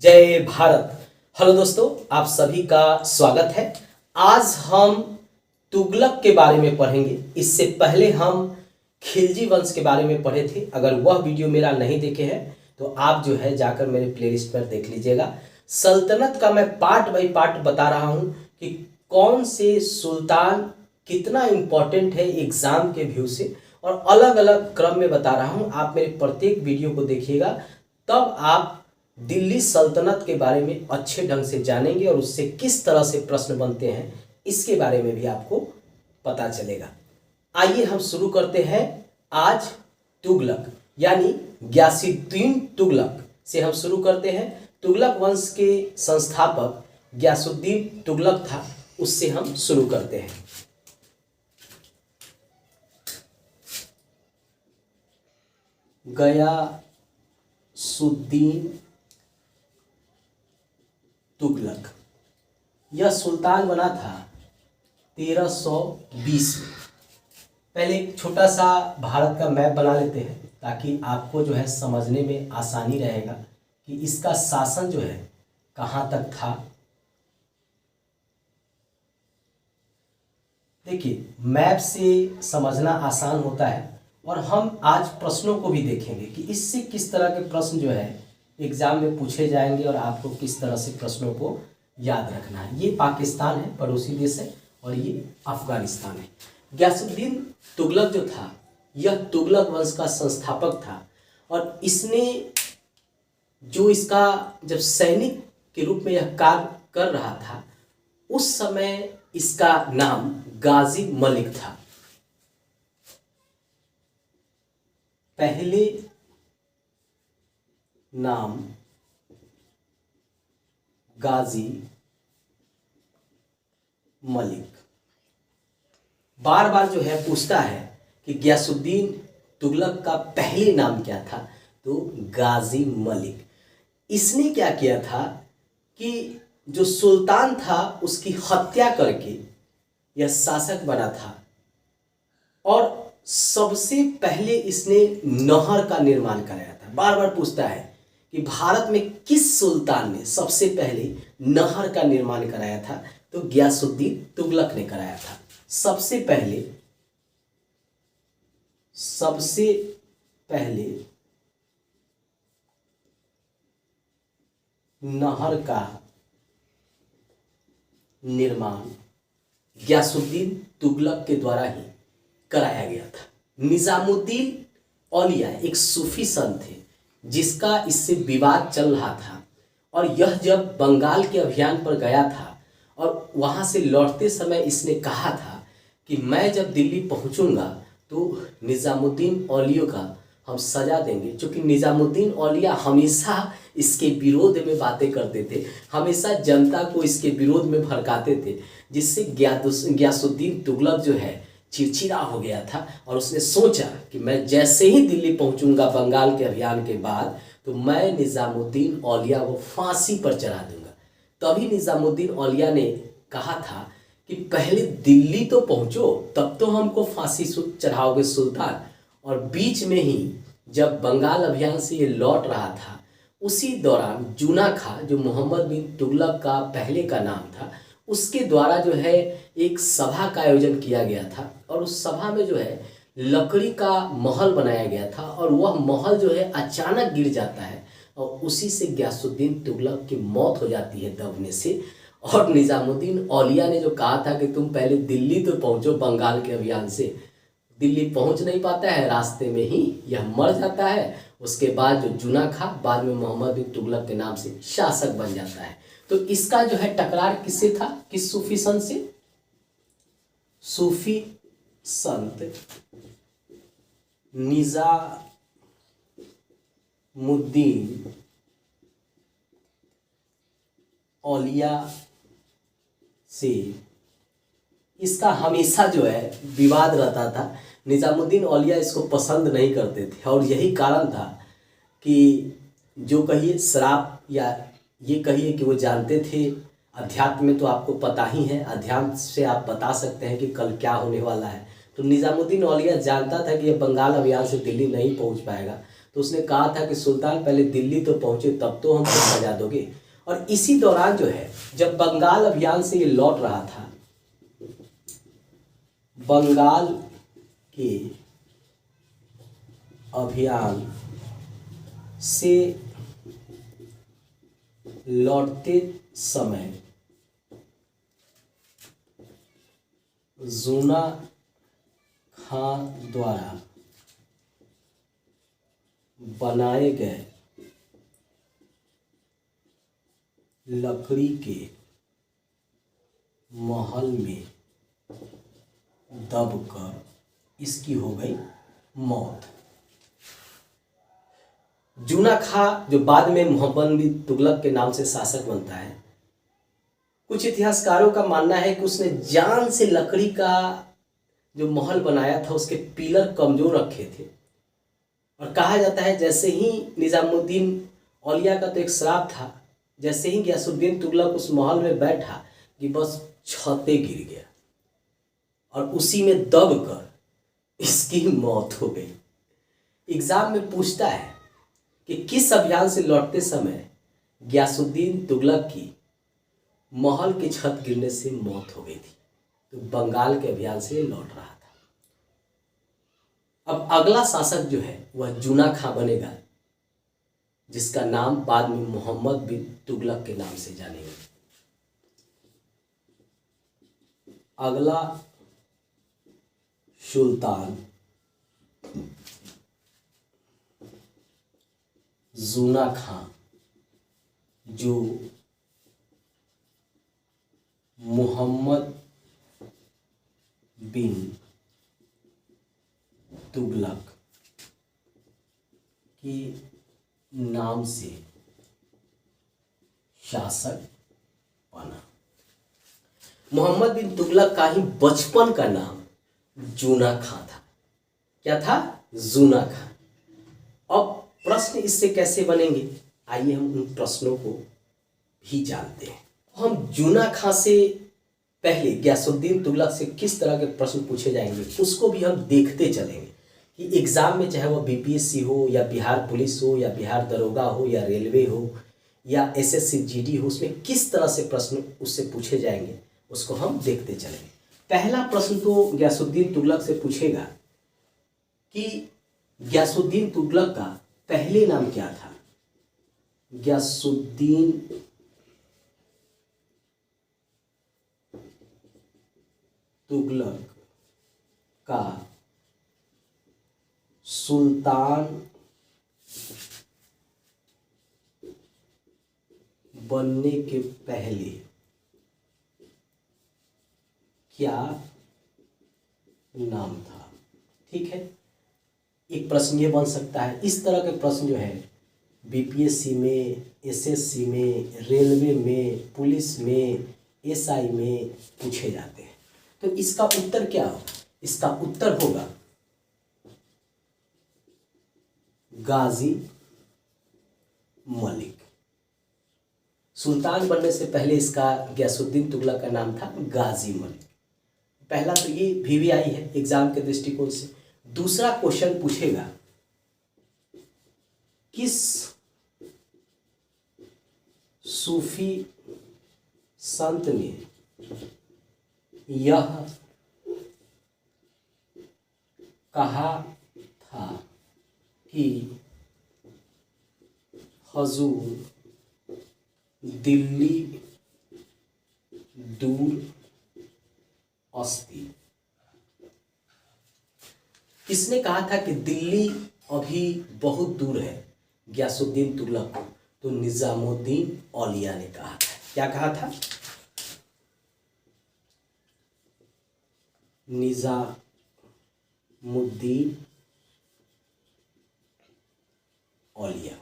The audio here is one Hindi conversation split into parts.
जय भारत। हेलो दोस्तों, आप सभी का स्वागत है। आज हम तुगलक के बारे में पढ़ेंगे। इससे पहले हम खिलजी वंश के बारे में पढ़े थे। अगर वह वीडियो मेरा नहीं देखे हैं तो आप जो है जाकर मेरे प्लेलिस्ट पर देख लीजिएगा। सल्तनत का मैं पार्ट बाई पार्ट बता रहा हूँ कि कौन से सुल्तान कितना इम्पोर्टेंट है एग्ज़ाम के व्यू से, और अलग अलग क्रम में बता रहा हूँ। आप मेरे प्रत्येक वीडियो को देखिएगा, तब आप दिल्ली सल्तनत के बारे में अच्छे ढंग से जानेंगे और उससे किस तरह से प्रश्न बनते हैं इसके बारे में भी आपको पता चलेगा। आइए हम शुरू करते हैं। आज तुगलक यानी ग्यासुद्दीन तुगलक से हम शुरू करते हैं। तुगलक वंश के संस्थापक ग्यासुद्दीन तुगलक था, उससे हम शुरू करते हैं। गयासुद्दीन तुगलक यह सुल्तान बना था 1320 में। पहले एक छोटा सा भारत का मैप बना लेते हैं ताकि आपको जो है समझने में आसानी रहेगा कि इसका शासन जो है कहाँ तक था। देखिए, मैप से समझना आसान होता है और हम आज प्रश्नों को भी देखेंगे कि इससे किस तरह के प्रश्न जो है एग्जाम में पूछे जाएंगे और आपको किस तरह से प्रश्नों को याद रखना है। ये पाकिस्तान है, पड़ोसी देश है, और ये अफगानिस्तान है। ग्यासुद्दीन तुगलक जो था यह तुगलक वंश का संस्थापक था, और इसने जो इसका जब सैनिक के रूप में यह कार्य कर रहा था उस समय इसका नाम गाजी मलिक था। पहले नाम गाजी मलिक। बार बार जो है पूछता है कि ग्यासुद्दीन तुगलक का पहले नाम क्या था, तो गाजी मलिक। इसने क्या किया था कि जो सुल्तान था उसकी हत्या करके यह शासक बना था, और सबसे पहले इसने नहर का निर्माण कराया था। बार बार पूछता है कि भारत में किस सुल्तान ने सबसे पहले नहर का निर्माण कराया था, तो ग्यासुद्दीन तुगलक ने कराया था। सबसे पहले नहर का निर्माण ग्यासुद्दीन तुगलक के द्वारा ही कराया गया था। निजामुद्दीन औलिया एक सूफी संत थे जिसका इससे विवाद चल रहा था, और यह जब बंगाल के अभियान पर गया था और वहाँ से लौटते समय इसने कहा था कि मैं जब दिल्ली पहुँचूंगा तो निजामुद्दीन औलिया का हम सजा देंगे। क्योंकि निजामुद्दीन औलिया हमेशा इसके विरोध में बातें करते थे, हमेशा जनता को इसके विरोध में भड़काते थे, जिससे ग्यासुद्दीन तुगलक जो है चिड़चिड़ा हो गया था, और उसने सोचा कि मैं जैसे ही दिल्ली पहुंचूंगा बंगाल के अभियान के बाद, तो मैं निजामुद्दीन औलिया को फांसी पर चढ़ा दूंगा। तभी निजामुद्दीन औलिया ने कहा था कि पहले दिल्ली तो पहुंचो, तब तो हमको फांसी चढ़ाओगे सुल्तान। और बीच में ही जब बंगाल अभियान से ये लौट रहा था, उसी दौरान जूना खां, जो मोहम्मद बिन तुगलक का पहले का नाम था, उसके द्वारा जो है एक सभा का आयोजन किया गया था, और उस सभा में जो है लकड़ी का महल बनाया गया था, और वह महल जो है अचानक गिर जाता है, और उसी से ग्यासुद्दीन तुगलक की मौत हो जाती है दबने से। और निजामुद्दीन औलिया ने जो कहा था कि तुम पहले दिल्ली तो पहुंचो बंगाल के अभियान से, दिल्ली पहुंच नहीं पाता है, रास्ते में ही यह मर जाता है। उसके बाद जो जूना खां बाद में मोहम्मद बिन तुगलक के नाम से शासक बन जाता है। तो इसका जो है टकरार किससे था, किस सूफी संत से? सूफी संत निजामुद्दीन औलिया से इसका हमेशा जो है विवाद रहता था। निजामुद्दीन औलिया इसको पसंद नहीं करते थे, और यही कारण था कि जो कहिए श्राप, या ये कहिए कि वो जानते थे। अध्यात्म में तो आपको पता ही है, अध्यात्म से आप बता सकते हैं कि कल क्या होने वाला है। तो निजामुद्दीन औलिया जानता था कि ये बंगाल अभियान से दिल्ली नहीं पहुंच पाएगा, तो तो उसने कहा था कि सुल्तान पहले दिल्ली तो पहुंचे तब तो हमको सजा दोगे। और इसी दौरान जो है, जब बंगाल अभियान से ये लौट रहा था, बंगाल के अभियान से लौटते समय जूना खां द्वारा बनाए गए लकड़ी के महल में दबकर इसकी हो गई मौत। जूना खां जो बाद में मोहम्मद बिन तुगलक के नाम से शासक बनता है, कुछ इतिहासकारों का मानना है कि उसने जान से लकड़ी का जो महल बनाया था उसके पिलर कमजोर रखे थे। और कहा जाता है जैसे ही निजामुद्दीन औलिया का तो एक श्राप था, जैसे ही गयासुद्दीन तुगलक उस महल में बैठा कि बस छते गिर गया और उसी में दब कर इसकी मौत हो गई। एग्जाम में पूछता है कि किस अभियान से लौटते समय गयासुद्दीन तुगलक की महल की छत गिरने से मौत हो गई थी। तो बंगाल के अभियान से लौट रहा था। अब अगला शासक जो है वह जूना खां बनेगा, जिसका नाम बाद में मोहम्मद बिन तुगलक के नाम से जानेंगे। अगला सुल्तान जूना खां, जो मोहम्मद बिन तुगलक के नाम से शासक बना। मोहम्मद बिन तुगलक का ही बचपन का नाम जूना खां था। क्या था? जूना खां। अब प्रश्न इससे कैसे बनेंगे, आइए हम उन प्रश्नों को भी जानते हैं। हम जूना खां से पहले गयासुद्दीन तुगलक से किस तरह के प्रश्न पूछे जाएंगे उसको भी हम देखते चलेंगे कि एग्जाम में चाहे वह बीपीएससी हो या बिहार पुलिस हो या बिहार दरोगा हो या रेलवे हो या एसएससी जीडी हो, उसमें किस तरह से प्रश्न उससे पूछे जाएंगे उसको हम देखते चलेंगे। पहला प्रश्न तो गयासुद्दीन तुगलक से पूछेगा कि गयासुद्दीन तुगलक का पहले नाम क्या था। गयासुद्दीन तुगलक का सुल्तान बनने के पहले क्या नाम था। ठीक है, एक प्रश्न ये बन सकता है। इस तरह के प्रश्न जो है बीपीएससी में, एसएससी में, रेलवे में, पुलिस में, एसआई में पूछे जाते हैं। तो इसका उत्तर क्या होगा? इसका उत्तर होगा गाजी मलिक। सुल्तान बनने से पहले इसका गयासुद्दीन तुगलक का नाम था गाजी मलिक। पहला तो ये वीवीआई है एग्जाम के दृष्टिकोण से। दूसरा क्वेश्चन पूछेगा किस सूफी संत ने यह कहा था कि हजूर दिल्ली दूर अस्ति। किसने कहा था कि दिल्ली अभी बहुत दूर है गयासुद्दीन तुगलक को? तो निजामुद्दीन औलिया ने कहा था। क्या कहा था? निजामुद्दीन औलिया।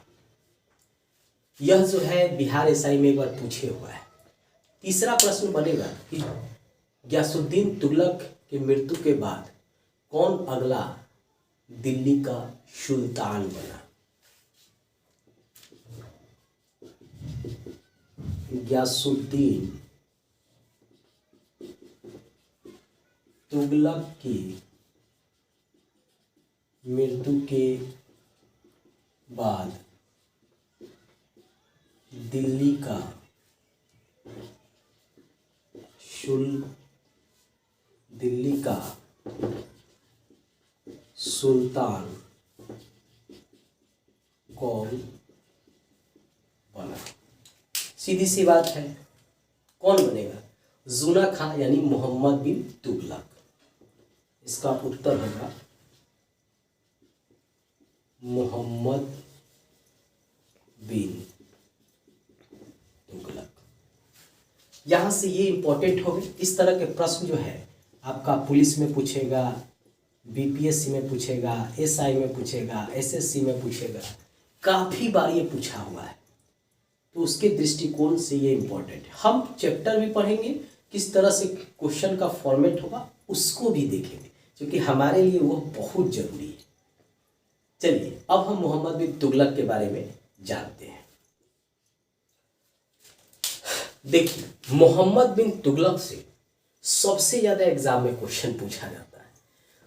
यह जो है बिहार एसआई में एक बार पूछे हुआ है। तीसरा प्रश्न बनेगा कि गयासुद्दीन तुगलक की मृत्यु के बाद कौन अगला दिल्ली का सुल्तान बना। गयासुद्दीन तुगलक की मृत्यु के बाद दिल्ली का सुल्तान कौन बना? सीधी सी बात है, कौन बनेगा? जूना खान यानी मोहम्मद बिन तुगलक। इसका उत्तर होगा मोहम्मद बिन तुगलक। यहां से ये इंपॉर्टेंट हो गए। इस तरह के प्रश्न जो है आपका पुलिस में पूछेगा, बीपीएससी में पूछेगा, एसआई में पूछेगा, एसएससी में पूछेगा, काफ़ी बार ये पूछा हुआ है। तो उसके दृष्टिकोण से ये इम्पोर्टेंट है। हम चैप्टर भी पढ़ेंगे, किस तरह से क्वेश्चन का फॉर्मेट होगा उसको भी देखेंगे, क्योंकि हमारे लिए वो बहुत ज़रूरी है। चलिए अब हम मोहम्मद बिन तुगलक के बारे में जानते हैं। देखिए, मोहम्मद बिन तुगलक से सबसे ज़्यादा एग्जाम में क्वेश्चन पूछा जाता है।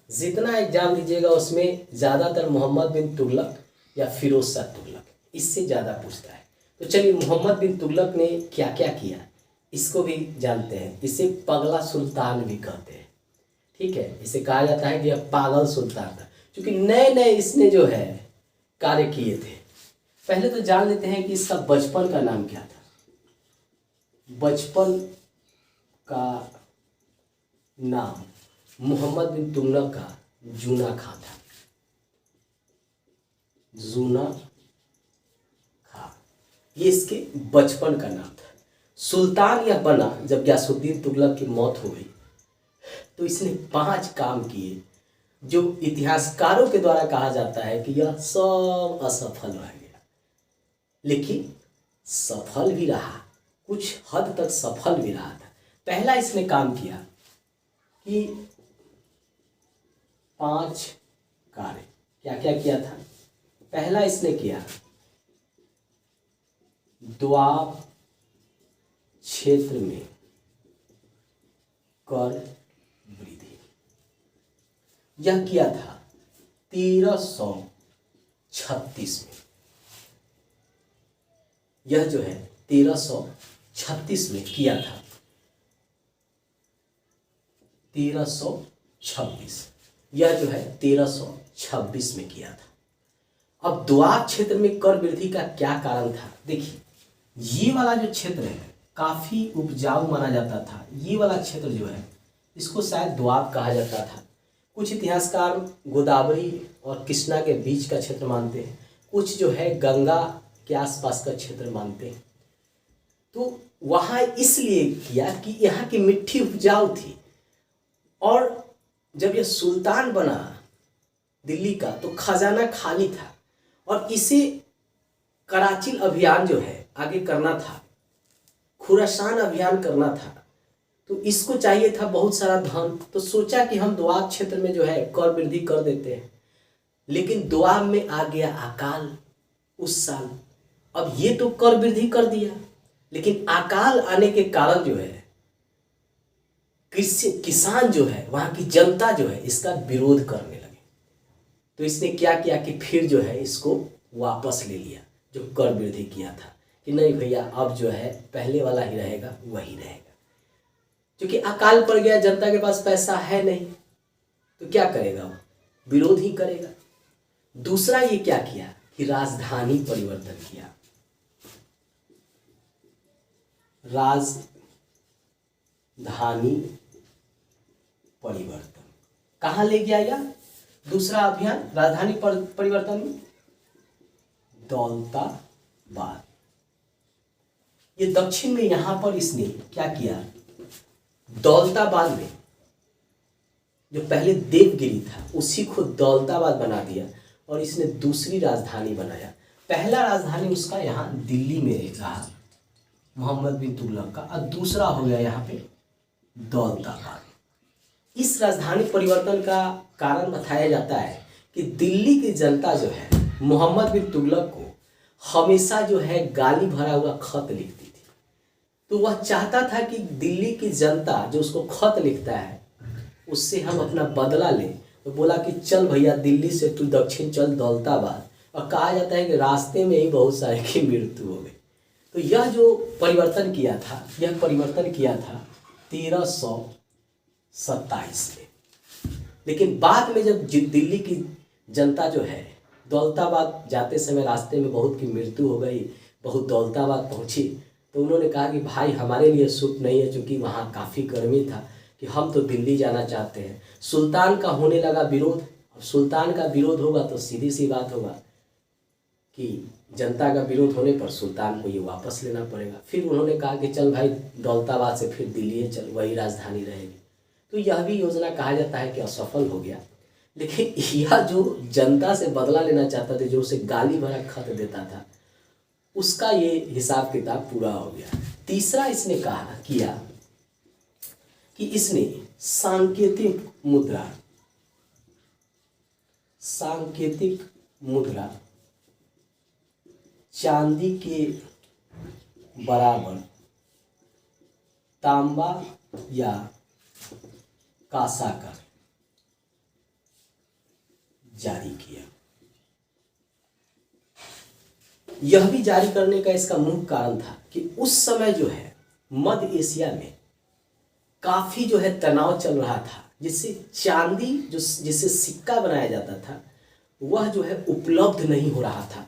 जितना एग्जाम दीजिएगा उसमें ज़्यादातर मोहम्मद बिन तुगलक या फिरोज शाह तुगलक, इससे ज़्यादा पूछता है। तो चलिए, मोहम्मद बिन तुगलक ने क्या क्या किया इसको भी जानते हैं। इसे पगला सुल्तान भी कहते हैं, ठीक है। इसे कहा जाता है कि यह पागल सुल्तान था, क्योंकि नए नए इसने जो है कार्य किए थे। पहले तो जान लेते हैं कि इसका बचपन का नाम क्या था। बचपन का नाम मोहम्मद बिन तुगलक का जूना खां था। जूना खां, ये इसके बचपन का नाम था। सुल्तान यह बना जब गयासुद्दीन तुगलक की मौत हो गई, तो इसने 5 काम किए जो इतिहासकारों के द्वारा कहा जाता है कि यह सब असफल रह गया, लेकिन सफल भी रहा, कुछ हद तक सफल भी रहा था। पहला इसने काम किया कि 5 कार्य, क्या क्या किया था? पहला इसने किया, दोआब क्षेत्र में कर वृद्धि। यह किया था 1336 में। यह जो है 1336 में किया था। 1326, यह जो है 1326 में किया था। अब दोआब क्षेत्र में कर वृद्धि का क्या कारण था? देखिए, ये वाला जो क्षेत्र है काफ़ी उपजाऊ माना जाता था। ये वाला क्षेत्र जो है इसको शायद दोआब कहा जाता था। कुछ इतिहासकार गोदावरी और कृष्णा के बीच का क्षेत्र मानते हैं, कुछ जो है गंगा के आसपास का क्षेत्र मानते हैं। तो वहाँ इसलिए किया कि यहाँ की मिट्टी उपजाऊ थी, और जब यह सुल्तान बना दिल्ली का तो खजाना खाली था, और इसे कराची अभियान जो है आगे करना था, खुरासान अभियान करना था, तो इसको चाहिए था बहुत सारा धन। तो सोचा कि हम दोआब क्षेत्र में जो है कर वृद्धि कर देते हैं, लेकिन दोआब में आ गया अकाल उस साल। अब ये तो कर वृद्धि कर दिया, लेकिन अकाल आने के कारण जो है किसान जो है, वहाँ की जनता जो है इसका विरोध करने लगे। तो इसने क्या किया कि फिर जो है इसको वापस ले लिया, जो कर वृद्धि किया था, कि नहीं भैया अब जो है पहले वाला ही रहेगा, वही रहेगा। क्योंकि अकाल पड़ गया, जनता के पास पैसा है नहीं, तो क्या करेगा वो? विरोध ही करेगा। दूसरा ये क्या किया कि राजधानी परिवर्तन किया। राजधानी परिवर्तन कहाँ ले गया या दूसरा अभियान राजधानी परिवर्तन में? दौलताबाद। ये दक्षिण में यहाँ पर इसने क्या किया, दौलताबाद में जो पहले देवगिरी था उसी को दौलताबाद बना दिया, और इसने दूसरी राजधानी बनाया। पहला राजधानी उसका यहाँ दिल्ली में रहा मोहम्मद बिन तुगलक का, और दूसरा हो गया यहाँ पे दौलताबाद। इस राजधानी परिवर्तन का कारण बताया जाता है कि दिल्ली की जनता जो है मोहम्मद बिन तुगलक को हमेशा जो है गाली भरा हुआ खत लिखती थी। तो वह चाहता था कि दिल्ली की जनता जो उसको खत लिखता है उससे हम अपना बदला लें। तो बोला कि चल भैया दिल्ली से तू दक्षिण चल दौलताबाद, और कहा जाता है कि रास्ते में ही बहुत सारे की मृत्यु हो गई। तो यह जो परिवर्तन किया था, यह परिवर्तन किया था 1327 में। लेकिन बाद में जब दिल्ली की जनता जो है दौलताबाद जाते समय रास्ते में बहुत की मृत्यु हो गई, बहुत दौलताबाद पहुंची, तो उन्होंने कहा कि भाई हमारे लिए सूट नहीं है, क्योंकि वहाँ काफ़ी गर्मी था, कि हम तो दिल्ली जाना चाहते हैं। सुल्तान का होने लगा विरोध। अब सुल्तान का विरोध होगा तो सीधी सी बात होगा कि जनता का विरोध होने पर सुल्तान को ये वापस लेना पड़ेगा। फिर उन्होंने कहा कि चल भाई दौलताबाद से फिर दिल्ली चल, वही राजधानी रहेगी। तो यह भी योजना कहा जाता है कि असफल हो गया। लेकिन यह जो जनता से बदला लेना चाहता था, जो उसे गाली भरा खत देता था, उसका ये हिसाब किताब पूरा हो गया। तीसरा इसने कहा किया कि इसने सांकेतिक मुद्रा चांदी के बराबर तांबा या कांसा का जारी किया। यह भी जारी करने का इसका मुख्य कारण था कि उस समय जो है मध्य एशिया में काफ़ी जो है तनाव चल रहा था, जिससे चांदी जिससे सिक्का बनाया जाता था वह जो है उपलब्ध नहीं हो रहा था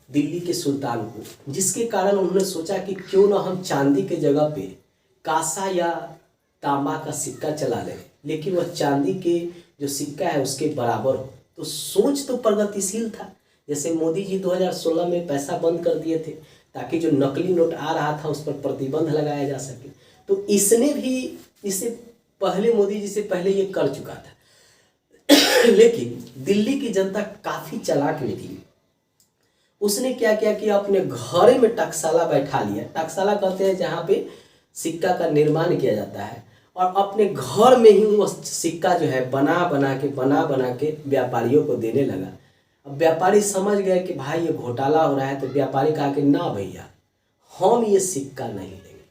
दिल्ली के सुल्तान को, जिसके कारण उन्होंने सोचा कि क्यों ना हम चांदी के जगह पे कांसा या तांबा का सिक्का चला लें, लेकिन वह चांदी के जो सिक्का है उसके बराबर हो। तो सोच तो प्रगतिशील था। जैसे मोदी जी 2016 में पैसा बंद कर दिए थे ताकि जो नकली नोट आ रहा था उस पर प्रतिबंध लगाया जा सके, तो इसने भी इससे पहले मोदी जी से पहले ये कर चुका था। लेकिन दिल्ली की जनता काफ़ी चालाक निकली। उसने क्या किया कि अपने घर में टकसाला बैठा लिया। टकसाला कहते हैं जहाँ पे सिक्का का निर्माण किया जाता है, और अपने घर में ही वो सिक्का जो है बना बना के व्यापारियों को देने लगा। अब व्यापारी समझ गए कि भाई ये घोटाला हो रहा है, तो व्यापारी कहा कि ना भैया, हम ये सिक्का नहीं लेंगे,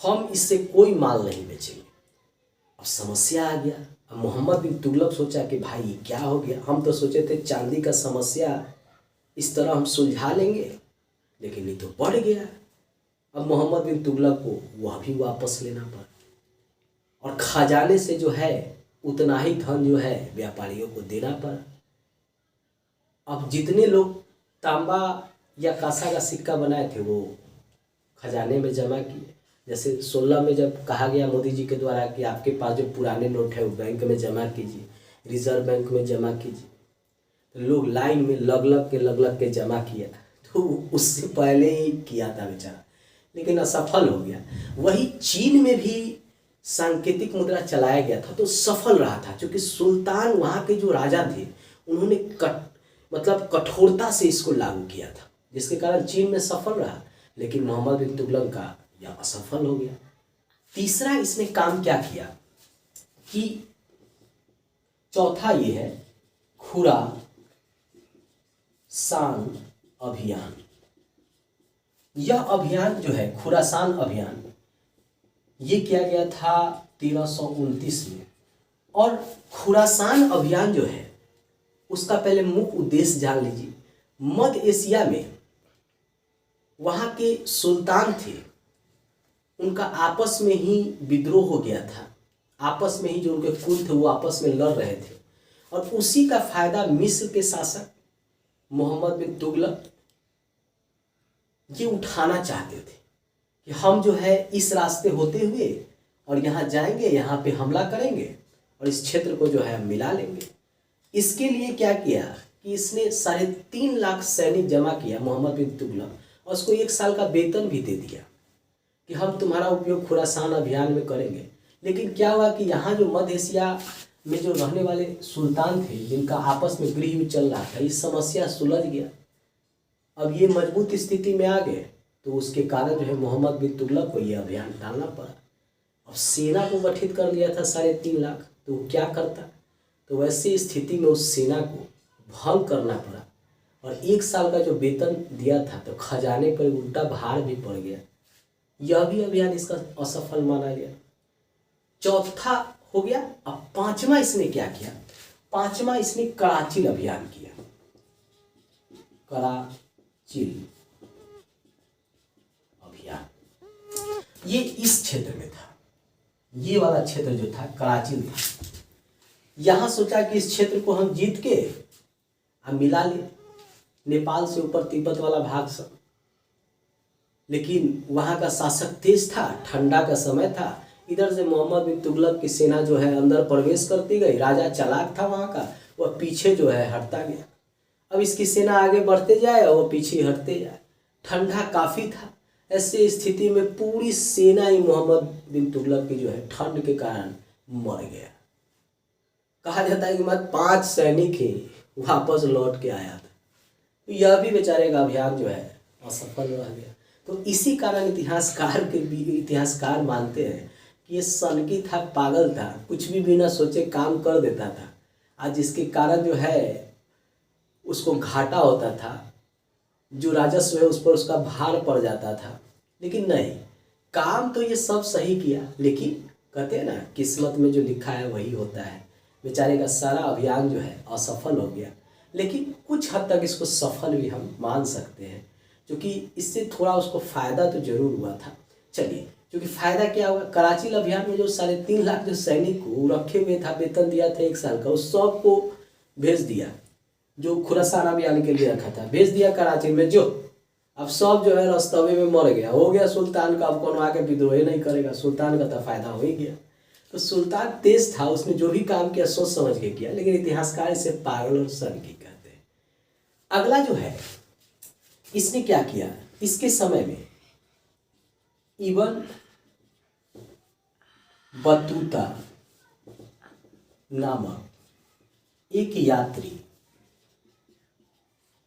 हम इससे कोई माल नहीं बेचेंगे। अब समस्या आ गया। अब मोहम्मद बिन तुगलक सोचा कि भाई ये क्या हो गया, हम तो सोचे थे चांदी का समस्या इस तरह हम सुलझा लेंगे, लेकिन ये तो बढ़ गया। अब मोहम्मद बिन तुगलक को वह भी वापस लेना पड़ा, और खजाने से जो है उतना ही धन जो है व्यापारियों को देना पड़ा। अब जितने लोग तांबा या कांसा का सिक्का बनाए थे वो खजाने में जमा किए। जैसे 16 में जब कहा गया मोदी जी के द्वारा कि आपके पास जो पुराने नोट है वो बैंक में जमा कीजिए, रिजर्व बैंक में जमा कीजिए, तो लोग लाइन में लग के जमा किया। तो उससे पहले ही किया था बेचारा, लेकिन असफल हो गया। वही चीन में भी सांकेतिक मुद्रा चलाया गया था तो सफल रहा था, क्योंकि सुल्तान वहाँ के जो राजा थे उन्होंने कठोरता से इसको लागू किया था, जिसके कारण चीन में सफल रहा। लेकिन मोहम्मद बिन तुगलक का यह असफल हो गया। तीसरा इसने काम क्या किया कि चौथा ये है खुरासान अभियान। यह अभियान जो है खुरासान अभियान, ये किया गया था 1329 में। और खुरासान अभियान जो है उसका पहले मुख्य उद्देश्य जान लीजिए। मध्य एशिया में वहाँ के सुल्तान थे, उनका आपस में ही विद्रोह हो गया था। आपस में ही जो उनके कुल थे वो आपस में लड़ रहे थे, और उसी का फायदा मिस्र के शासक मोहम्मद बिन तुगलक ये उठाना चाहते थे कि हम जो है इस रास्ते होते हुए और यहाँ जाएंगे, यहाँ पे हमला करेंगे और इस क्षेत्र को जो है हम मिला लेंगे। इसके लिए क्या किया कि इसने 3.5 लाख सैनिक जमा किया मोहम्मद बिन तुगलक, और उसको 1 साल का वेतन भी दे दिया कि हम तुम्हारा उपयोग खुरासान अभियान में करेंगे। लेकिन क्या हुआ कि यहाँ जो मध्य एशिया में जो रहने वाले सुल्तान थे, जिनका आपस में गृह युद्ध चल रहा था, इस समस्या सुलझ गया। अब ये मजबूत स्थिति में आ गए, तो उसके कारण जो है मोहम्मद बिन तुगलक को ये अभियान टालना पड़ा। अब सेना को गठित कर लिया था 3.5 लाख, तो वो क्या करता। तो वैसी स्थिति में उस सेना को भंग करना पड़ा, और 1 साल का जो वेतन दिया था तो खजाने पर उल्टा भार भी पड़ गया। यह भी अभियान इसका असफल माना गया। चौथा हो गया। अब 5वां इसने क्या किया, 5वां इसने कराची अभियान किया। कराचिल अभियान, ये इस क्षेत्र में था। ये वाला क्षेत्र जो था कराचिल था। यहाँ सोचा कि इस क्षेत्र को हम जीत के हम मिला ले नेपाल से ऊपर तिब्बत वाला भाग सब। लेकिन वहाँ का शासक तेज था, ठंडा का समय था। इधर से मोहम्मद बिन तुगलक की सेना जो है अंदर प्रवेश करती गई। राजा चालाक था वहाँ का, वह पीछे जो है हटता गया। अब इसकी सेना आगे बढ़ते जाए और वो पीछे हटते जाए। ठंडा काफ़ी था। ऐसे स्थिति में पूरी सेना ही मोहम्मद बिन तुगलक की जो है ठंड के कारण मर गया। कहा जाता है कि मत 5 सैनिक ही वापस लौट के आया था। तो यह भी बेचारे का अभियान जो है असफल रह गया। तो इसी कारण इतिहासकार मानते हैं कि ये सनकी था, पागल था, कुछ भी बिना सोचे काम कर देता था। आज जिसके कारण जो है उसको घाटा होता था, जो राजस्व है उस पर उसका भार पड़ जाता था। लेकिन नहीं, काम तो ये सब सही किया, लेकिन कहते हैं ना किस्मत में जो लिखा है वही होता है। बेचारे का सारा अभियान जो है असफल हो गया। लेकिन कुछ हद तक इसको सफल भी हम मान सकते हैं, क्योंकि इससे थोड़ा उसको फ़ायदा तो जरूर हुआ था। चलिए, क्योंकि फ़ायदा क्या हुआ, कराची अभियान में जो 3.5 लाख जो सैनिक को रखे हुए था, वेतन दिया था 1 साल का, उस सब को भेज दिया। जो खुरासान अभियान के लिए रखा था भेज दिया कराची में। जो अब सब जो है रस्तवे में मर गया, हो गया सुल्तान का। अब कौन आके विद्रोह नहीं करेगा, सुल्तान का तो फायदा हो ही गया। तो सुल्तान तेज था, उसने जो भी काम किया सोच समझ के किया। लेकिन इतिहासकार इसे पागल और सनकी कहते हैं। अगला जो है, इसने क्या किया, इसके समय में इब्न बतूता नामक एक यात्री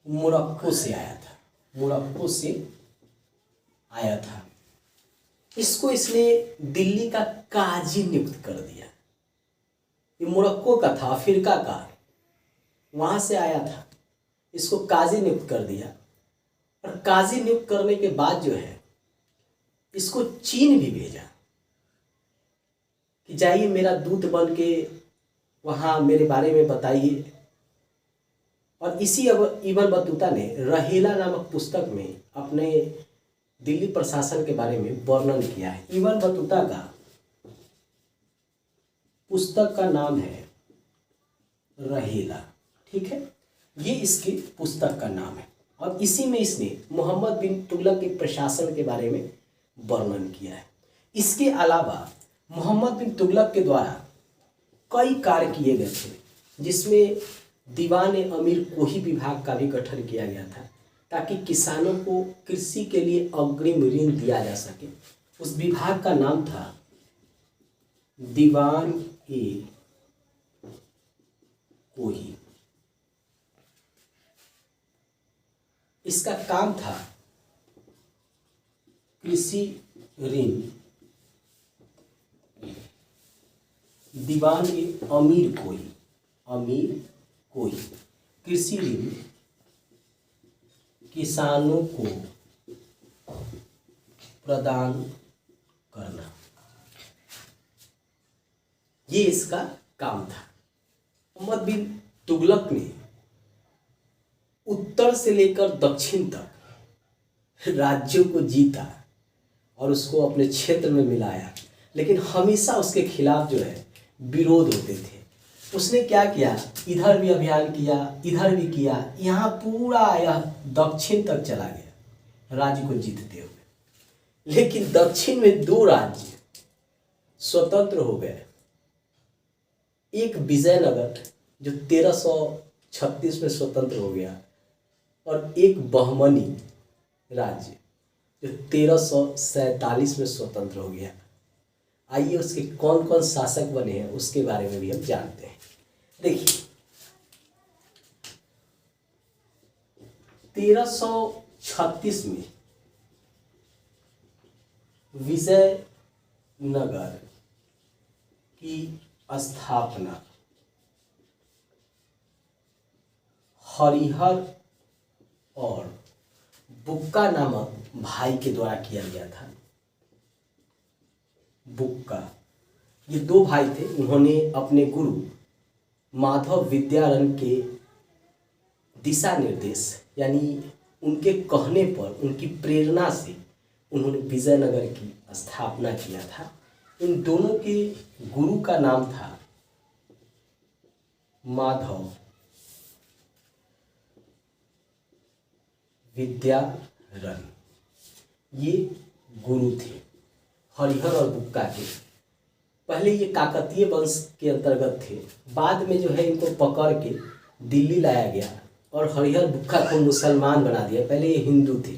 मोरक्को से आया था। इसको इसने दिल्ली का काजी नियुक्त कर दिया। ये मोरक्को का था, अफ्रीका का, वहाँ से आया था। इसको काजी नियुक्त कर दिया। और काजी नियुक्त करने के बाद जो है इसको चीन भी भेजा कि जाइए मेरा दूत बन के वहाँ मेरे बारे में बताइए। और इसी इब्न बतूता ने रहेला नामक पुस्तक में अपने दिल्ली प्रशासन के बारे में वर्णन किया है। इब्न बतूता का पुस्तक का नाम है रहेला, ठीक है, ये इसकी पुस्तक का नाम है। और इसी में इसने मोहम्मद बिन तुगलक के प्रशासन के बारे में वर्णन किया है। इसके अलावा मोहम्मद बिन तुगलक के द्वारा कई कार्य किए गए थे, जिसमें दीवान अमीर कोही विभाग का भी गठन किया गया था, ताकि किसानों को कृषि के लिए अग्रिम ऋण दिया जा सके। उस विभाग का नाम था दीवान कोही। इसका काम था कृषि ऋण। दीवान अमीर कोही कृषि ऋण किसानों को प्रदान करना, ये इसका काम था। मोहम्मद बिन तुगलक ने उत्तर से लेकर दक्षिण तक राज्यों को जीता और उसको अपने क्षेत्र में मिलाया, लेकिन हमेशा उसके खिलाफ जो है विरोध होते थे। उसने क्या किया, इधर भी अभियान किया, इधर भी किया, यहाँ पूरा यह दक्षिण तक चला गया राज्य को जीतते हुए। लेकिन दक्षिण में 2 राज्य स्वतंत्र हो गए। एक विजयनगर जो 1336 में स्वतंत्र हो गया, और एक बहमनी राज्य जो 1347 में स्वतंत्र हो गया। आइए उसके कौन कौन शासक बने हैं उसके बारे में भी हम जानते हैं। देखिए, 1336 में विजयनगर की स्थापना हरिहर और बुक्का नामक भाई के द्वारा किया गया था। बुक्का, ये 2 भाई थे। उन्होंने अपने गुरु माधव विद्यारण के दिशा निर्देश यानी उनके कहने पर, उनकी प्रेरणा से उन्होंने विजयनगर की स्थापना किया था। इन दोनों के गुरु का नाम था माधव विद्यारण। ये गुरु थे हरिहर और बुक्का के। पहले ये काकतीय वंश के अंतर्गत थे, बाद में जो है इनको पकड़ के दिल्ली लाया गया और हरिहर बुक्का को मुसलमान बना दिया। पहले ये हिंदू थे।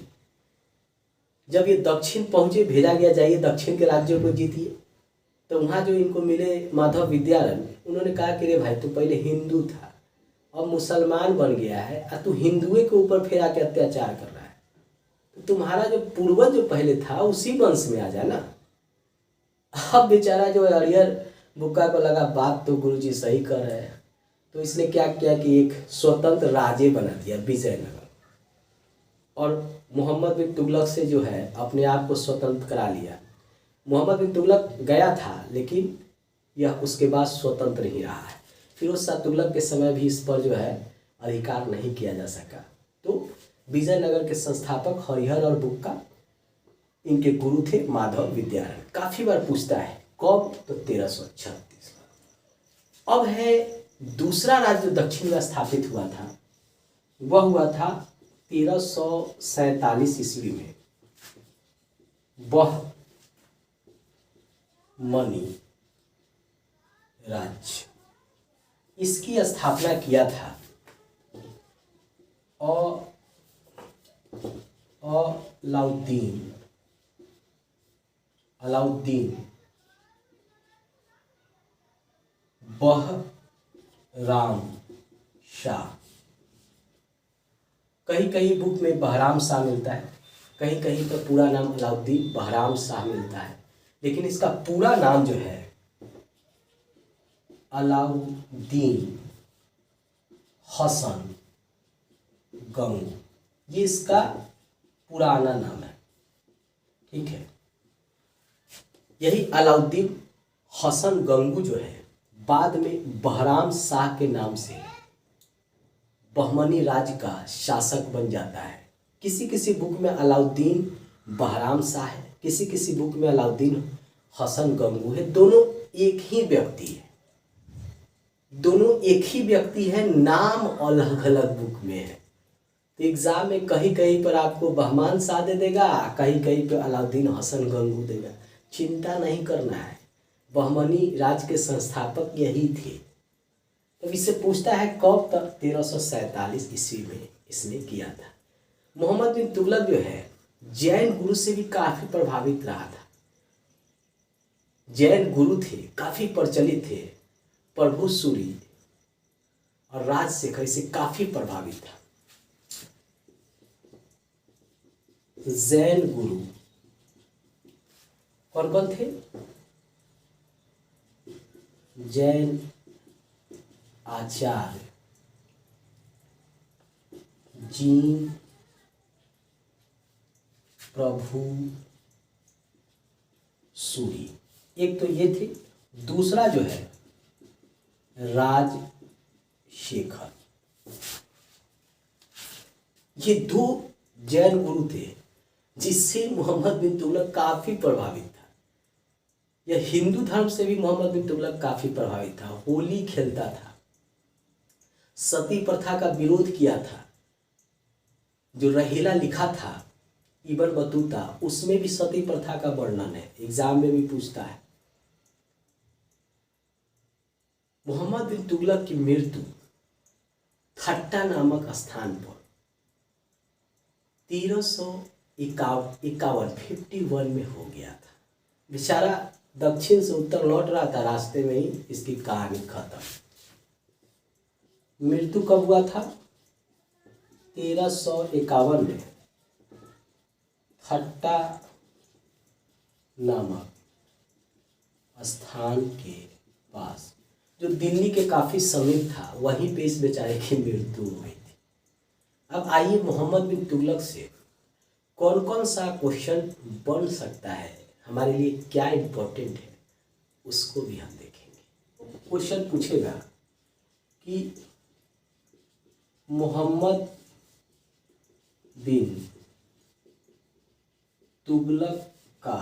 जब ये दक्षिण पहुँचे, भेजा गया जाइए दक्षिण के राज्यों को जीतिए, तो वहाँ जो इनको मिले माधव विद्यारण, उन्होंने कहा कि रे भाई तू पहले हिंदू था, अब मुसलमान बन गया है और तू हिंदुए के ऊपर फिर आके अत्याचार कर रहा है, तो तुम्हारा जो पूर्वज जो पहले था उसी वंश में आ जाना। अब बेचारा जो हरिहर बुक्का को लगा बात तो गुरुजी सही कर रहे हैं, तो इसने क्या किया कि एक स्वतंत्र राज्य बना दिया विजयनगर, और मोहम्मद बिन तुगलक से जो है अपने आप को स्वतंत्र करा लिया। मोहम्मद बिन तुगलक गया था, लेकिन यह उसके बाद स्वतंत्र ही रहा है। फिरोज शाह तुगलक के समय भी इस पर जो है अधिकार नहीं किया जा सका। तो विजयनगर के संस्थापक हरिहर और बुक्का, इनके गुरु थे माधव विद्यारण। काफ़ी बार पूछता है कब, तो 1336। अब है दूसरा राज्य जो दक्षिण में स्थापित हुआ था, वह हुआ था 1347 ईस्वी में। वह मनी राज्य, इसकी स्थापना किया था अलाउद्दीन बहराम शाह। कहीं कहीं बुक में बहराम शाह मिलता है, कहीं कहीं पर पूरा नाम अलाउद्दीन बहराम शाह मिलता है, लेकिन इसका पूरा नाम जो है अलाउद्दीन हसन गंगू, ये इसका पुराना नाम है। ठीक है, यही अलाउद्दीन हसन गंगू जो है बाद में बहराम शाह के नाम से बहमनी राज्य का शासक बन जाता है। किसी किसी बुक में अलाउद्दीन बहराम शाह है, किसी किसी बुक में अलाउद्दीन हसन गंगू है। दोनों एक ही व्यक्ति है, दोनों एक ही व्यक्ति है, नाम अलग अलग बुक में है। तो एग्जाम में कहीं कहीं पर आपको बहमान शाह दे देगा, कहीं कहीं पर अलाउद्दीन हसन गंगू देगा। चिंता नहीं करना है, बहमनी राज्य के संस्थापक यही थे। तो इससे पूछता है कब तक, 1347 ईस्वी में इसने किया था। मोहम्मद बिन तुगलक जो है जैन गुरु से भी काफ़ी प्रभावित रहा था। जैन गुरु थे, काफ़ी प्रचलित थे, प्रभु सूरी और राजशेखर से काफ़ी प्रभावित था। जैन गुरु कौन कौन थे? जैन आचार्य जीन प्रभु सूरी, एक तो ये थे। दूसरा जो है राजशेखर। ये दो जैन गुरु थे जिससे मोहम्मद बिन तुगलक काफ़ी प्रभावित था। यह हिंदू धर्म से भी मोहम्मद बिन तुगलक काफ़ी प्रभावित था। होली खेलता था, सती प्रथा का विरोध किया था। जो रहेला लिखा था इब्न बतूता, उसमें भी सती प्रथा का वर्णन है, एग्जाम में भी पूछता है। मोहम्मद बिन तुगलक की मृत्यु खट्टा नामक स्थान पर 1351 में हो गया था। बेचारा दक्षिण से उत्तर लौट रहा था, रास्ते में ही इसकी कहानी खत्म। मृत्यु कब हुआ था? 1351 में खट्टा नामक स्थान के पास, जो दिल्ली के काफ़ी समीप था, वहीं पे इस बेचारे की मृत्यु हो गई थी। अब आइए मोहम्मद बिन तुगलक से कौन कौन सा क्वेश्चन बन सकता है, हमारे लिए क्या इम्पोर्टेंट है, उसको भी हम देखेंगे। क्वेश्चन पूछेगा कि मोहम्मद बिन तुगलक का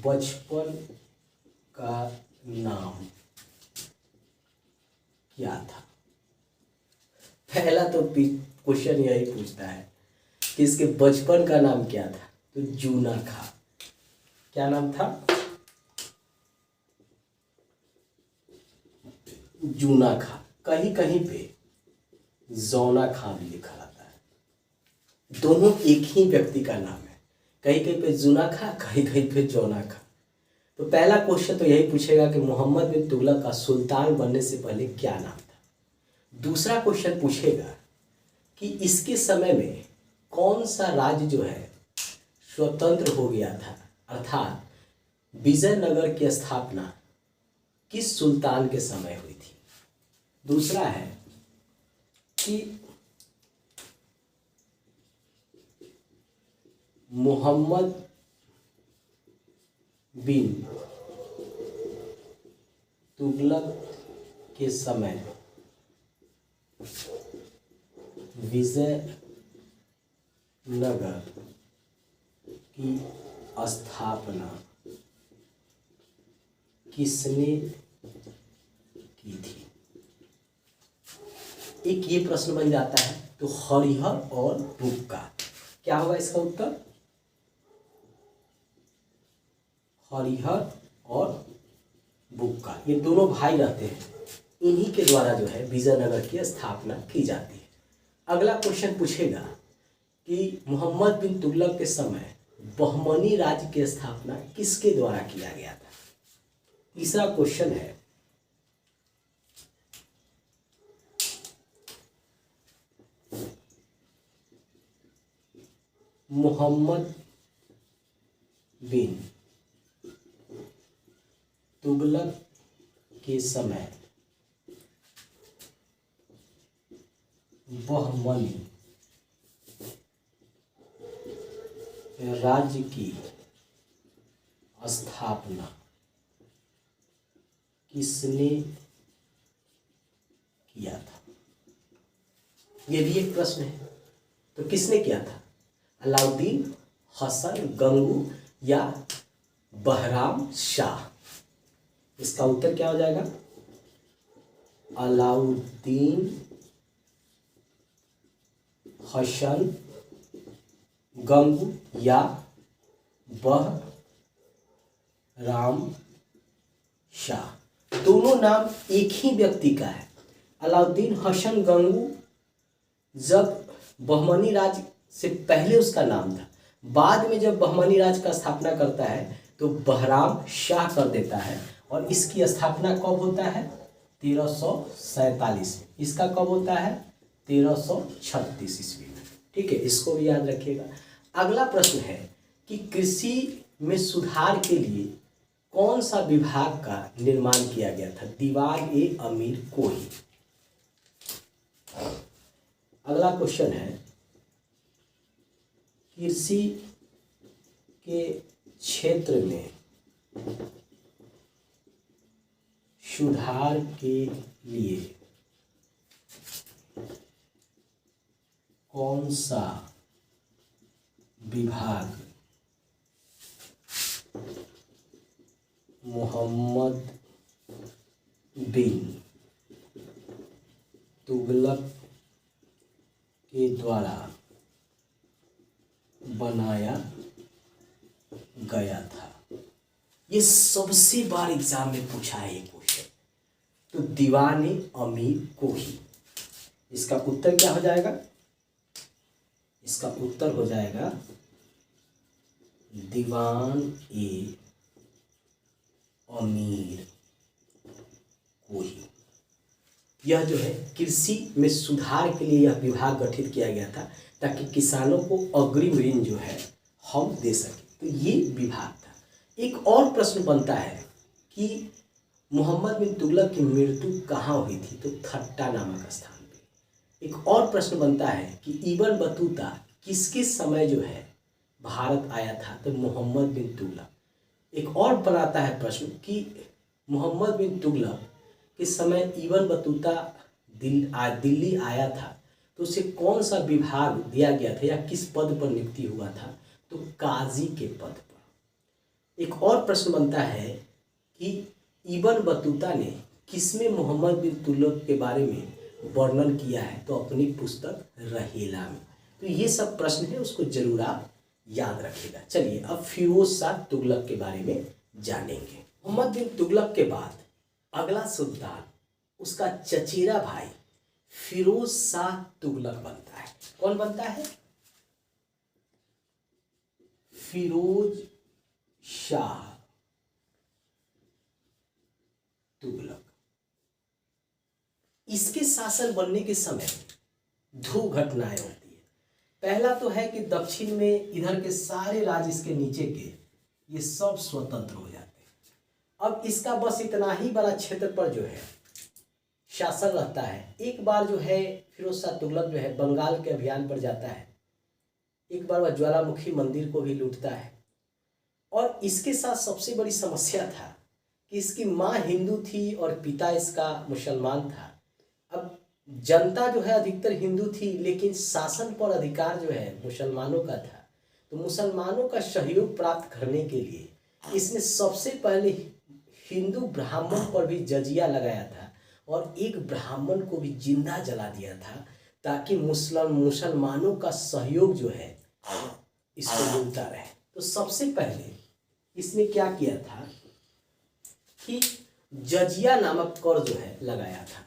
बचपन का नाम क्या था। पहला तो क्वेश्चन यही पूछता है कि इसके बचपन का नाम क्या था, तो जूना खां। क्या नाम था? जूना खां। कहीं कहीं पे जौना खां भी लिखा आता है, दोनों एक ही व्यक्ति का नाम है। कहीं कहीं पे जूना खां, कहीं कहीं पे जौना खां। तो पहला क्वेश्चन तो यही पूछेगा कि मोहम्मद बिन तुगलक का सुल्तान बनने से पहले क्या नाम था। दूसरा क्वेश्चन पूछेगा कि इसके समय में कौन सा राज्य जो है स्वतंत्र हो गया था, अर्थात विजयनगर की स्थापना किस सुल्तान के समय हुई थी। दूसरा है कि मोहम्मद बिन तुगलक के समय विजयनगर की स्थापना किसने की थी। एक ये प्रश्न बन जाता है। तो हरिहर और बुक्का, क्या होगा इसका उत्तर? हरिहर और बुक्का ये दोनों भाई रहते हैं, इन्हीं के द्वारा जो है विजयनगर की स्थापना की जाती है। अगला क्वेश्चन पूछेगा कि मोहम्मद बिन तुगलक के समय बहमनी राज्य की स्थापना किसके द्वारा किया गया था। तीसरा क्वेश्चन है मोहम्मद बिन तुगलक के समय बहमनी राज्य की स्थापना किसने किया था। यह भी एक प्रश्न है। तो किसने किया था? अलाउद्दीन, हसन गंगू या बहराम शाह। इसका उत्तर क्या हो जाएगा? अलाउद्दीन, हसन गंगू या बहराम शाह। दोनों नाम एक ही व्यक्ति का है। अलाउद्दीन हसन गंगू जब बहमनी राज्य से पहले उसका नाम था, बाद में जब बहमनी राज्य का स्थापना करता है तो बहराम शाह कर देता है। और इसकी स्थापना कब होता है? 1347। इसका कब होता है? 1336 ईस्वी में। ठीक है, इसको भी याद रखिएगा। अगला प्रश्न है कि कृषि में सुधार के लिए कौन सा विभाग का निर्माण किया गया था। दीवान-ए-अमीर कोही। अगला क्वेश्चन है कृषि के क्षेत्र में सुधार के लिए कौन सा विभाग मोहम्मद बिन तुगलक के द्वारा बनाया गया था। ये सबसे बार एग्जाम में पूछा है ये क्वेश्चन। तो दीवान-ए-अमीर कोही। इसका उत्तर क्या हो जाएगा? इसका उत्तर हो जाएगा दीवान-ए-अमीर कोही। यह जो है कृषि में सुधार के लिए यह विभाग गठित किया गया था ताकि किसानों को अग्रिम ऋण जो है हम दे सकें। तो ये विभाग था। एक और प्रश्न बनता है कि मोहम्मद बिन तुगलक की मृत्यु कहाँ हुई थी। तो थट्टा नामक स्थान पे। एक और प्रश्न बनता है कि इब्न बतूता किसके समय जो है भारत आया था। तो मोहम्मद बिन तुगलक। एक और बनाता है प्रश्न कि मोहम्मद बिन तुगलक के समय इब्न बतूता दिल्ली आया था। तो उसे कौन सा विभाग दिया गया था या किस पद पर नियुक्ति हुआ था, तो काजी के पद पर। एक और प्रश्न बनता है कि इब्न बतूता ने किसमें मोहम्मद बिन तुगलक के बारे में वर्णन किया है, तो अपनी पुस्तक रहेला में। तो ये सब प्रश्न है, उसको जरूर आप याद रखिएगा। चलिए अब फिरोज शाह तुगलक के बारे में जानेंगे। मोहम्मद बिन तुगलक के बाद अगला सुल्तान उसका चचेरा भाई फिरोज शाह तुगलक बनता है। कौन बनता है? फिरोज शाह तुगलक। इसके शासन बनने के समय दो घटनाएं होती है। पहला तो है कि दक्षिण में इधर के सारे राज्य इसके नीचे के ये सब स्वतंत्र हो जाते हैं। अब इसका बस इतना ही बड़ा क्षेत्र पर जो है शासन रहता है। एक बार जो है फिरोज शाह तुगलक जो है बंगाल के अभियान पर जाता है। एक बार वह ज्वालामुखी मंदिर को भी लूटता है। और इसके साथ सबसे बड़ी समस्या था कि इसकी माँ हिंदू थी और पिता इसका मुसलमान था। अब जनता जो है अधिकतर हिंदू थी, लेकिन शासन पर अधिकार जो है मुसलमानों का था। तो मुसलमानों का सहयोग प्राप्त करने के लिए इसने सबसे पहले हिंदू ब्राह्मण पर भी जजिया लगाया था और एक ब्राह्मण को भी जिंदा जला दिया था, ताकि मुसलमानों का सहयोग जो है इसको मिलता रहे। तो सबसे पहले इसने क्या किया था कि जजिया नामक कर जो है लगाया था।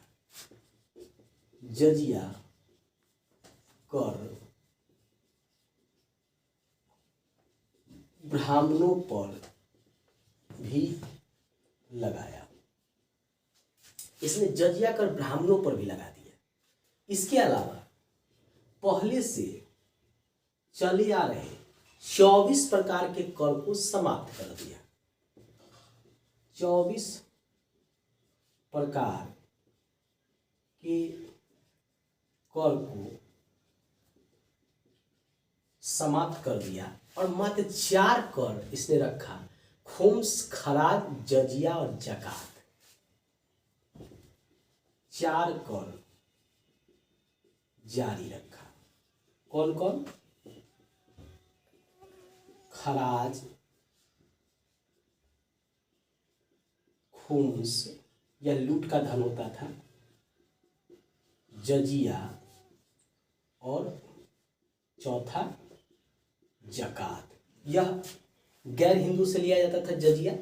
जजिया कर ब्राह्मणों पर भी लगाया। इसने जजिया कर ब्राह्मणों पर भी लगा दिया। इसके अलावा पहले से चले आ रहे 24 प्रकार के कर को समाप्त कर दिया। 24 प्रकार के कर को समाप्त कर दिया और मात्र 4 कर इसने रखा: खुम्स, खराज, जजिया और जकात। 4 कर जारी रखा। कौन कौन? खराज, खुम्स या लूट का धन होता था, जजिया और चौथा जकात। यह गैर हिंदू से लिया जाता था जजिया,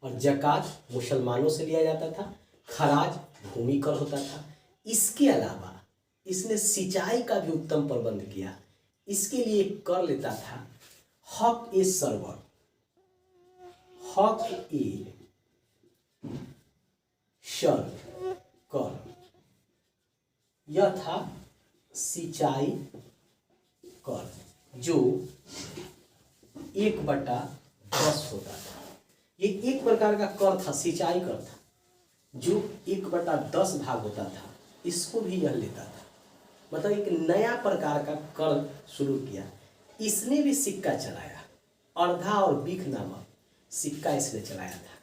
और जकात मुसलमानों से लिया जाता था। खराज भूमि कर होता था। इसके अलावा इसने सिंचाई का भी उत्तम प्रबंध किया। इसके लिए कर लेता था हक ए सरवर, हक ए शर कर। यह था सिंचाई कर, जो 1/10 होता था। ये एक प्रकार का कर था, सिंचाई कर था, जो 1/10 भाग होता था। इसको भी यह लेता था। मतलब एक नया प्रकार का कर शुरू किया। इसने भी सिक्का चलाया, अर्धा और बीख नामक सिक्का इसने चलाया था।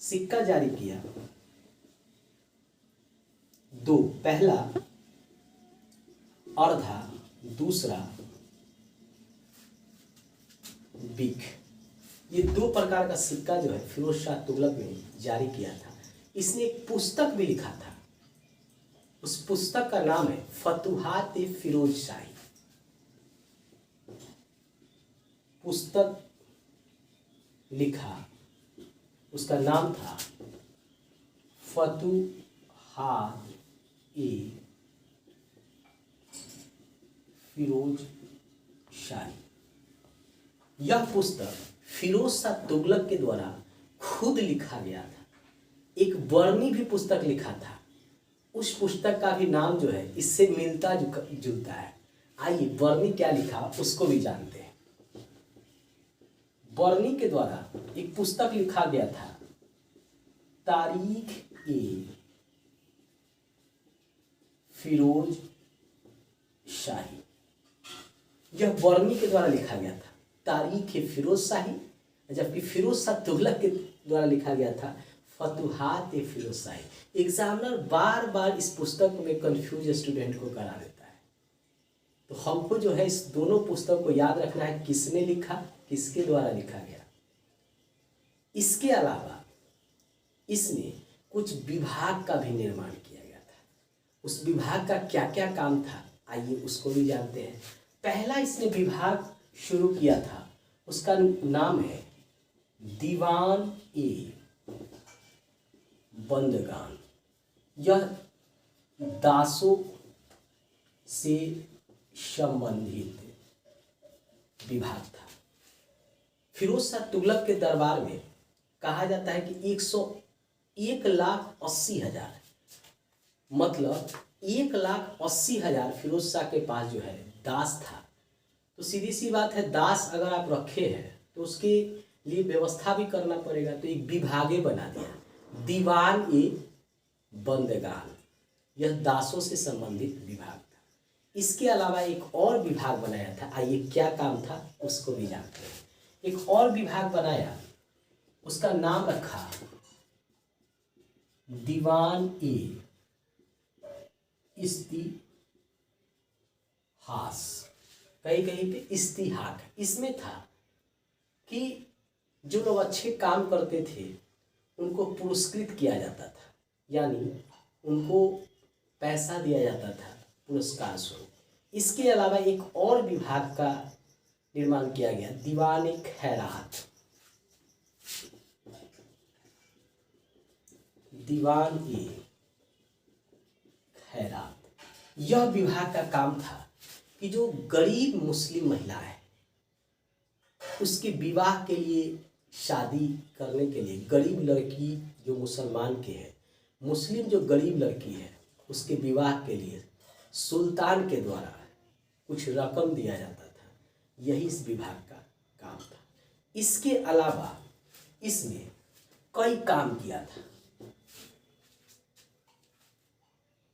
सिक्का जारी किया 2, पहला अर्धा, दूसरा बीख। ये 2 प्रकार का सिक्का जो है फिरोज शाह तुगलक ने जारी किया था। इसने एक पुस्तक भी लिखा था। उस पुस्तक का नाम है फतुहात ए फिरोज शाही। पुस्तक लिखा, उसका नाम था फतुहात ए फिरोज शाही। यह पुस्तक फिरोज शाह तुगलक के द्वारा खुद लिखा गया था। एक बरनी भी पुस्तक लिखा था। उस पुस्तक का भी नाम जो है इससे मिलता जुलता है। आइए बरनी क्या लिखा उसको भी जानते हैं। बरनी के द्वारा एक पुस्तक लिखा गया था, तारीख ए फिरोज शाही। यह बरनी के द्वारा लिखा गया था, तारीख ए फिरोज शाही, जबकि फिरोज शाह तुगलक के द्वारा लिखा गया था फतुहात ए फिरोज शाही। एग्जामिनर बार बार इस पुस्तक में कंफ्यूज स्टूडेंट को करा देता है। तो हमको जो है इस दोनों पुस्तक को याद रखना है, किसने लिखा, किसके द्वारा लिखा गया। इसके अलावा इसने कुछ विभाग का भी निर्माण किया गया था। उस विभाग का क्या क्या काम था, आइए उसको भी जानते हैं। पहला इसने विभाग शुरू किया था, उसका नाम है दीवान ए बंदगान। यह दासों से संबंधित विभाग था। फिरोज शाह तुगलक के दरबार में कहा जाता है कि 1,80,000 मतलब 1,80,000 फिरोज शाह के पास जो है दास था। तो सीधी सी बात है, दास अगर आप रखे हैं तो उसके लिए व्यवस्था भी करना पड़ेगा। तो एक विभागे बना दिया, दीवान ए बंदगान। यह दासों से संबंधित विभाग था। इसके अलावा एक और विभाग बनाया था, आइए क्या काम था उसको भी जानते हैं। एक और विभाग बनाया, उसका नाम रखा दीवान ए इस्तिहास। कहीं कहीं पे इस्तिहाक। इसमें था कि जो लोग अच्छे काम करते थे उनको पुरस्कृत किया जाता था, यानी उनको पैसा दिया जाता था पुरस्कार स्वरूप। इसके अलावा एक और विभाग का निर्माण किया गया, दीवान खैरात। दीवान ए खैरात, यह विभाग का काम था कि जो गरीब मुस्लिम महिला है उसके विवाह के लिए, शादी करने के लिए, गरीब लड़की जो मुसलमान के है, मुस्लिम जो गरीब लड़की है उसके विवाह के लिए सुल्तान के द्वारा कुछ रकम दिया जाता था। यही इस विभाग का काम था। इसके अलावा इसने कई काम किया था।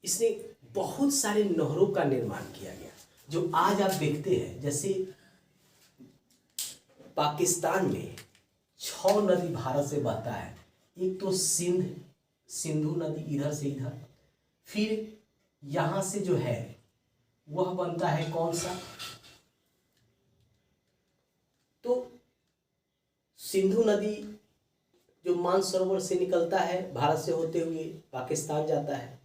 इसने बहुत सारे नहरों का निर्माण किया गया जो आज आप देखते हैं। जैसे पाकिस्तान में 6 नदी भारत से बहता है। एक तो सिंधु नदी इधर से इधर, फिर यहाँ से जो है वह बनता है कौन सा, तो सिंधु नदी जो मानसरोवर से निकलता है, भारत से होते हुए पाकिस्तान जाता है।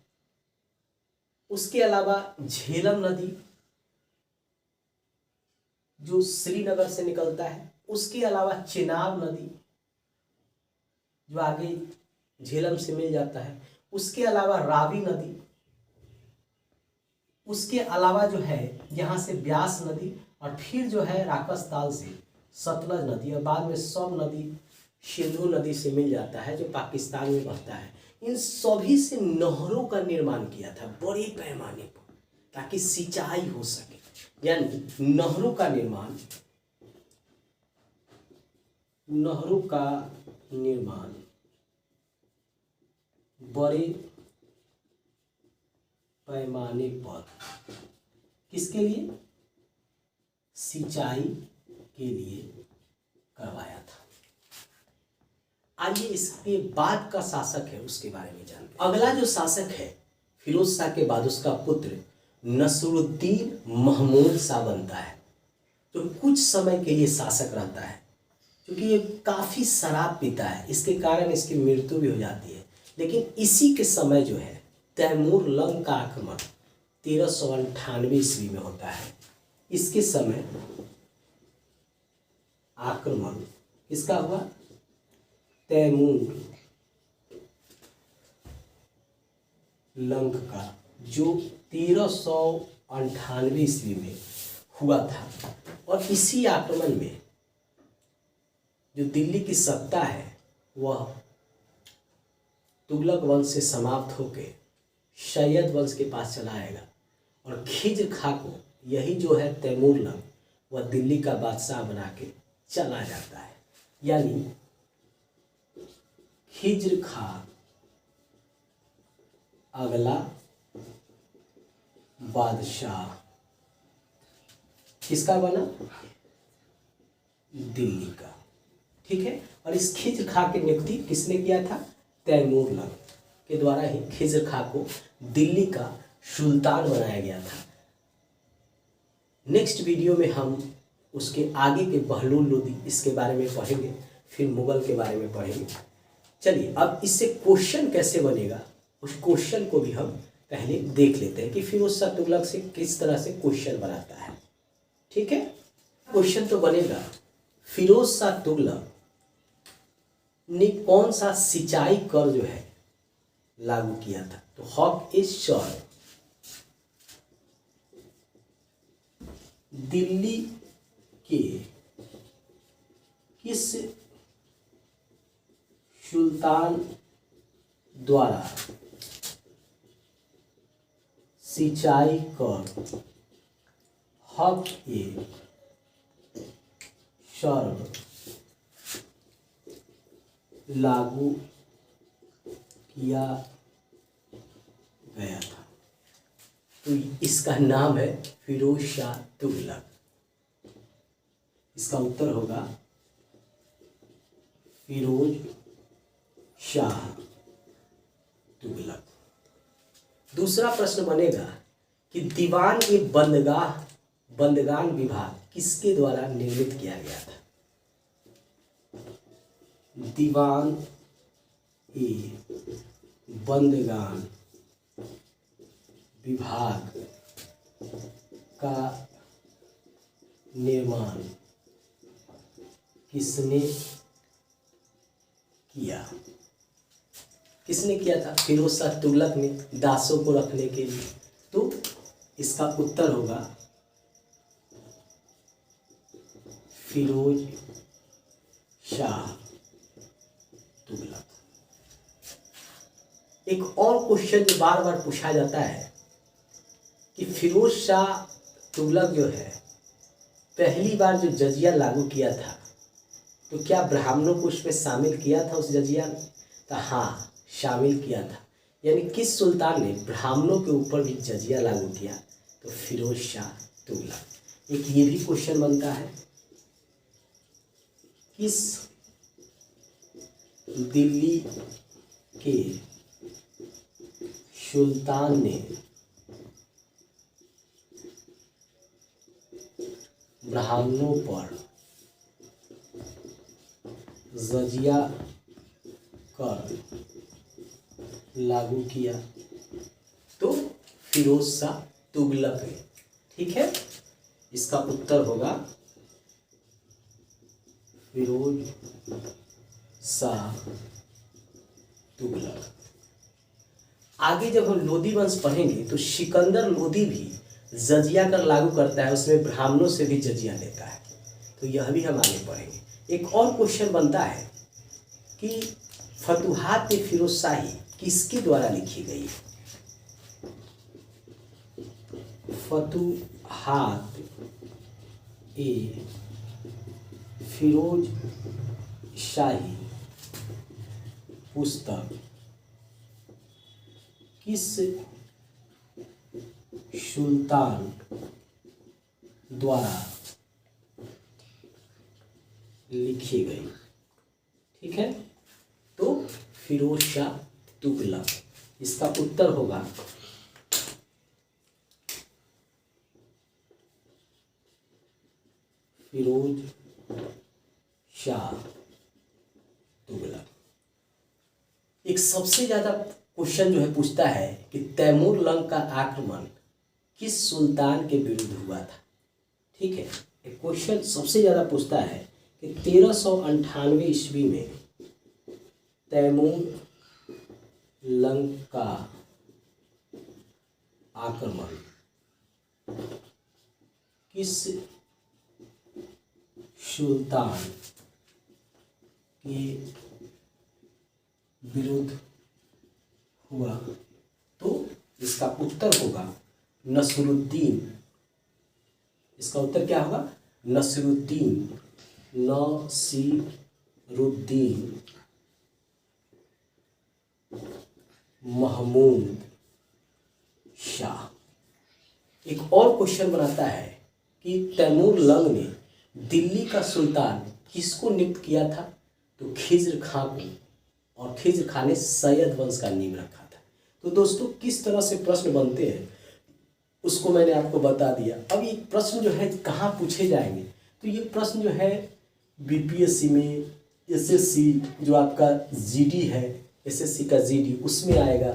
उसके अलावा झेलम नदी जो श्रीनगर से निकलता है। उसके अलावा चेनाब नदी जो आगे झेलम से मिल जाता है। उसके अलावा रावी नदी। उसके अलावा जो है यहाँ से ब्यास नदी, और फिर जो है राकसताल से सतलज नदी, और बाद में सब नदी सिंधु नदी से मिल जाता है जो पाकिस्तान में बहता है। इन सभी से नहरों का निर्माण किया था बड़े पैमाने पर, ताकि सिंचाई हो सके। यानी नहरों का निर्माण बड़े पैमाने पर किसके लिए, सिंचाई के लिए करवाया था। आइए इसके बाद का शासक है उसके बारे में जानते हैं। अगला जो शासक है फिरोज शाह के बाद उसका पुत्र नसरुद्दीन महमूद शाह बनता है, जो कुछ समय के लिए शासक रहता है। क्योंकि ये काफ़ी शराब पीता है, इसके कारण इसकी मृत्यु भी हो जाती है। लेकिन इसी के समय जो है तैमूर लंग का आक्रमण 1398 ईस्वी में होता है। इसके समय आक्रमण किसका हुआ, तैमूर लंग का, जो 1398 ईस्वी में हुआ था। और इसी आक्रमण में जो दिल्ली की सत्ता है वह तुगलक वंश से समाप्त होकर सैयद वंश के पास चला आएगा। और खिज्र खां को, यही जो है तैमूर लंग, वह दिल्ली का बादशाह बना के चला जाता है। यानी खिज्र खां अगला बादशाह किसका बना, दिल्ली का। ठीक है। और इस खिज्र खां की नियुक्ति किसने किया था, तैमूर लंग के द्वारा ही खिज्र खां को दिल्ली का सुल्तान बनाया गया था। नेक्स्ट वीडियो में हम उसके आगे के बहलूल लोदी इसके बारे में पढ़ेंगे, फिर मुगल के बारे में पढ़ेंगे। चलिए अब इससे क्वेश्चन कैसे बनेगा उस क्वेश्चन को भी हम पहले देख लेते हैं कि फिरोज शाह तुगलक से किस तरह से क्वेश्चन बनाता है। ठीक है, क्वेश्चन तो बनेगा फिरोज शाह तुगलक ने कौन सा सिंचाई कर जो है लागू किया था। तो हक ए शर्त दिल्ली के किस सुल्तान द्वारा सिंचाई कर हक ए शर्त लागू किया गया था। तो इसका नाम है फिरोज शाह तुगलक। इसका उत्तर होगा फिरोज शाह तुगलक। दूसरा प्रश्न बनेगा कि दीवान ए बंदगान विभाग किसके द्वारा निर्मित किया गया था। दीवान ए बंदगान विभाग का निर्माण किसने किया था। फिरोज शाह तुगलक ने दासों को रखने के लिए। तो इसका उत्तर होगा फिरोज शाह तुगलक। एक और क्वेश्चन जो बार बार पूछा जाता है कि फिरोज शाह तुगलक जो है पहली बार जो जजिया लागू किया था तो क्या ब्राह्मणों को उसमें शामिल किया था उस जजिया में। तो हाँ, शामिल किया था। यानी किस सुल्तान ने ब्राह्मणों के ऊपर भी जजिया लागू किया। तो फिरोज शाह तुगलक। एक ये भी क्वेश्चन बनता है किस दिल्ली के सुल्तान ने ब्राह्मणों पर जजिया कर लागू किया। तो फिरोज शाह तुगलक है। ठीक है, इसका उत्तर होगा फिरोज शाह तुगलक। आगे जब हम लोदी वंश पढ़ेंगे तो सिकंदर लोदी भी जजिया कर लागू करता है, उसमें ब्राह्मणों से भी जजिया लेता है। तो यह भी हम आगे पढ़ेंगे। एक और क्वेश्चन बनता है कि फतुहात फिरोज शाही किसके द्वारा लिखी गई है। फतुहात ए फिरोज शाही पुस्तक किस सुल्तान द्वारा लिखी गई। ठीक है, तो फिरोज शाह तुगलक। इसका उत्तर होगा फिरोज शाह तुगलक। एक सबसे ज्यादा क्वेश्चन जो है पूछता है कि तैमूर लंग का आक्रमण किस सुल्तान के विरुद्ध हुआ था। ठीक है, एक क्वेश्चन सबसे ज्यादा पूछता है कि 1398 ईस्वी में तैमूर लंग का आक्रमण किस सुल्तान के विरुद्ध हुआ। तो इसका उत्तर होगा नसरुद्दीन। इसका उत्तर क्या होगा? नसरुद्दीन महमूद शाह। एक और क्वेश्चन बनाता है कि तैमूर लंग ने दिल्ली का सुल्तान किसको नियुक्त किया था। तो खिज्र खां को, और खिज्र खां ने सैयद वंश का नींव रखा था। तो दोस्तों किस तरह से प्रश्न बनते हैं उसको मैंने आपको बता दिया। अब ये प्रश्न जो है कहाँ पूछे जाएंगे, तो ये प्रश्न जो है बीपीएससी में, एसएससी जो आपका जीडी है, एसएससी का जीडी उसमें आएगा,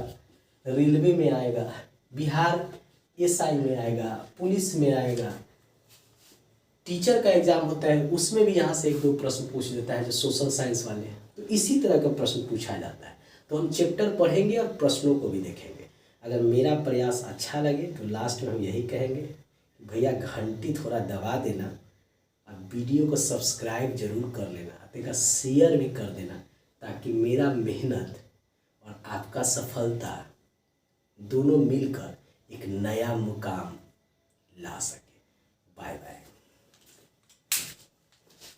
रेलवे में आएगा, बिहार एसआई में आएगा, पुलिस में आएगा, टीचर का एग्जाम होता है उसमें भी यहाँ से एक दो प्रश्न पूछ देता है जो सोशल साइंस वाले हैं। तो इसी तरह का प्रश्न पूछा जाता है। तो हम चैप्टर पढ़ेंगे और प्रश्नों को भी देखेंगे। अगर मेरा प्रयास अच्छा लगे तो लास्ट में हम यही कहेंगे, भैया घंटी थोड़ा दबा देना और वीडियो को सब्सक्राइब जरूर कर लेना, देखा शेयर भी कर देना, ताकि मेरा मेहनत और आपका सफलता दोनों मिलकर एक नया मुकाम ला सके। Bye bye.